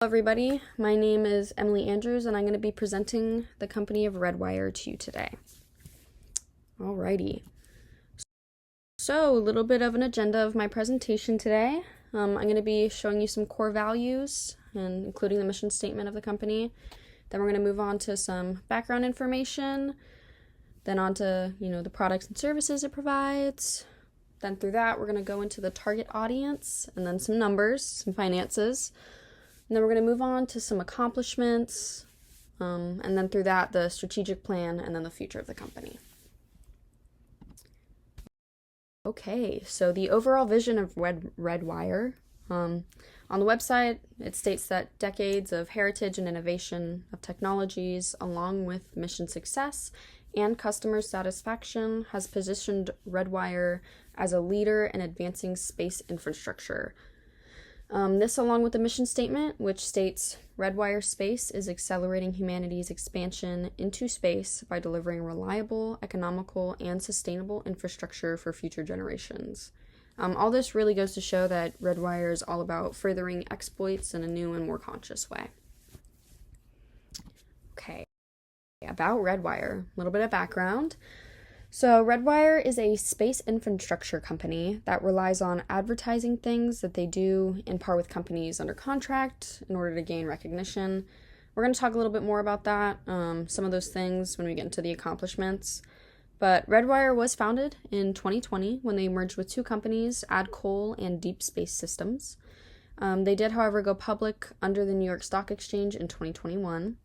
Everybody, my name is Emily Andrews and I'm going to be presenting the company of Redwire to you today. Alrighty, so a little bit of an agenda of my presentation today. I'm going to be showing you some core values and including the mission statement of the company. Then we're going to move on to some background information, then on to the products and services it provides. Then through that we're going to go into the target audience and then some numbers, some finances. And then we're going to move on to some accomplishments, and then through that, the strategic plan, and then the future of the company. Okay, so the overall vision of Redwire. On the website, it states that decades of heritage and innovation of technologies, along with mission success and customer satisfaction, has positioned Redwire as a leader in advancing space infrastructure. This, along with the mission statement, which states Redwire Space is accelerating humanity's expansion into space by delivering reliable, economical, and sustainable infrastructure for future generations. All this really goes to show that Redwire is all about furthering exploits in a new and more conscious way. Okay, about Redwire, a little bit of background. So Redwire is a space infrastructure company that relies on advertising things that they do in par with companies under contract in order to gain recognition. We're going to talk a little bit more about that, some of those things when we get into the accomplishments. But Redwire was founded in 2020 when they merged with two companies, AdCoal and Deep Space Systems. They did, however, go public under the New York Stock Exchange in 2021.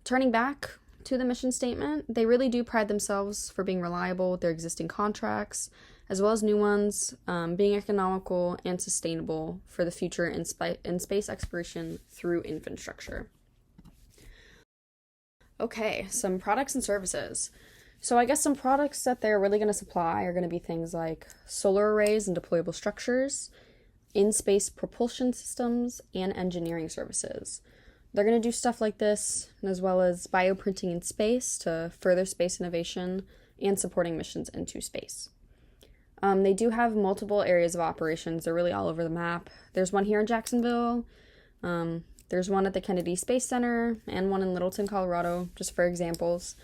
Turning back to the mission statement, they really do pride themselves for being reliable with their existing contracts, as well as new ones, being economical and sustainable for the future in space exploration through infrastructure. Okay, some products and services. So I guess some products that they're really going to supply are going to be things like solar arrays and deployable structures, in-space propulsion systems, and engineering services. They're going to do stuff like this, as well as bioprinting in space to further space innovation and supporting missions into space. They do have multiple areas of operations. They're really all over the map. There's one here in Jacksonville. There's one at the Kennedy Space Center and one in Littleton, Colorado, just for examples.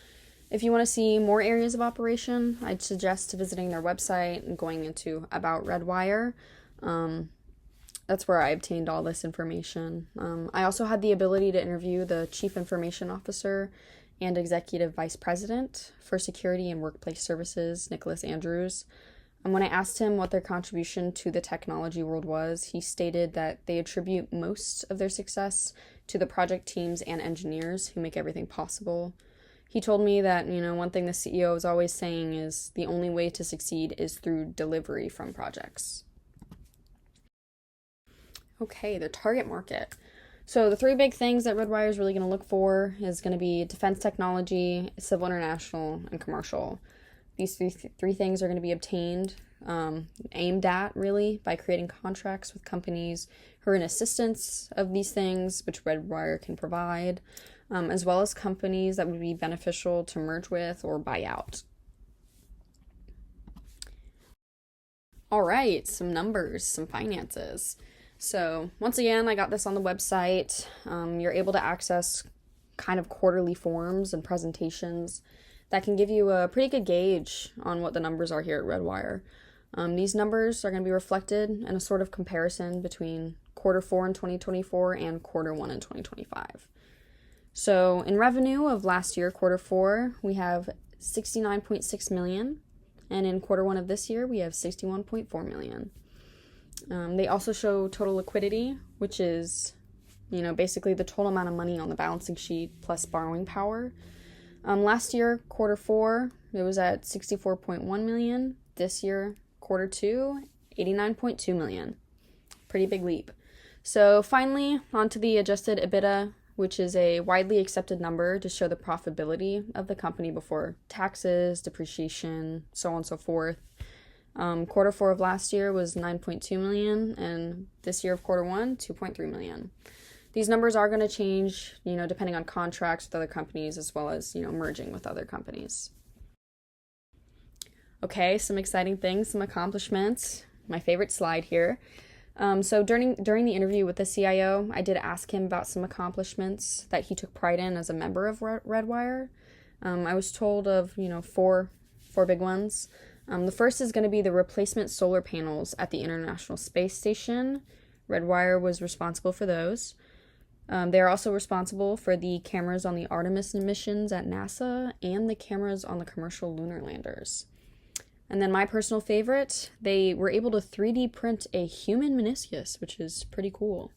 If you want to see more areas of operation, I'd suggest visiting their website and going into About Redwire. That's where I obtained all this information. I also had the ability to interview the Chief Information Officer and Executive Vice President for Security and Workplace Services, Nicholas Andrews. And when I asked him what their contribution to the technology world was, he stated that they attribute most of their success to the project teams and engineers who make everything possible. He told me that, one thing the CEO is always saying is the only way to succeed is through delivery from projects. Okay, the target market. So the three big things that Redwire is really going to look for is going to be defense technology, civil international, and commercial. These three things are going to be obtained, aimed at really by creating contracts with companies who are in assistance of these things, which Redwire can provide, as well as companies that would be beneficial to merge with or buy out. All right, some numbers, some finances. So once again, I got this on the website. You're able to access kind of quarterly forms and presentations that can give you a pretty good gauge on what the numbers are here at Redwire. These numbers are going to be reflected in a sort of comparison between quarter 4 in 2024 and quarter 1 in 2025. So in revenue of last year, quarter 4, we have $69.6 million, and in quarter 1 of this year, we have $61.4 million. They also show total liquidity, which is, basically the total amount of money on the balancing sheet plus borrowing power. Last year, quarter 4, it was at $64.1 million. This year, quarter 2, $89.2 million. Pretty big leap. So finally, onto the adjusted EBITDA, which is a widely accepted number to show the profitability of the company before taxes, depreciation, so on and so forth. Quarter 4 of last year was $9.2 million, and this year of quarter 1, $2.3 million. These numbers are going to change, depending on contracts with other companies as well as, merging with other companies. Okay, some exciting things, some accomplishments. My favorite slide here. So during the interview with the CIO, I did ask him about some accomplishments that he took pride in as a member of Redwire. I was told of four big ones. The first is going to be the replacement solar panels at the International Space Station. Redwire was responsible for those. They are also responsible for the cameras on the Artemis missions at NASA and the cameras on the commercial lunar landers. And then my personal favorite, they were able to 3D print a human meniscus, which is pretty cool.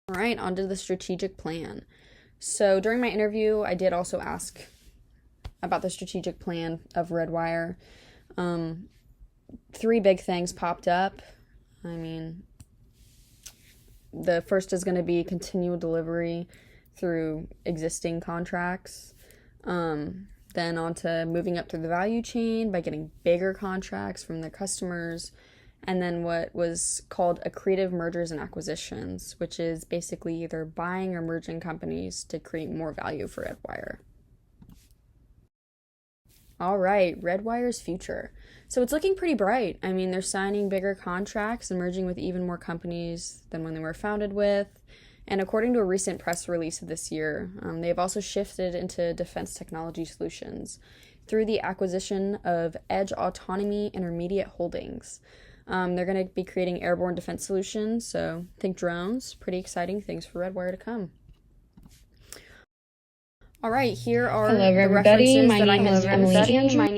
All right, on to the strategic plan. So during my interview, I did also ask about the strategic plan of Redwire. 3 big things popped up. I mean, the first is going to be continual delivery through existing contracts. Then on to moving up through the value chain by getting bigger contracts from their customers. And then what was called accretive mergers and acquisitions, which is basically either buying or merging companies to create more value for Redwire. All right, Redwire's future. So it's looking pretty bright. I mean, they're signing bigger contracts and merging with even more companies than when they were founded with. And according to a recent press release of this year, they've also shifted into defense technology solutions through the acquisition of Edge Autonomy Intermediate Holdings. They're going to be creating airborne defense solutions, so think drones. Pretty exciting things for Redwire to come. All right, here are Hello, the everybody. references My that I name have is Emily used. Andrews.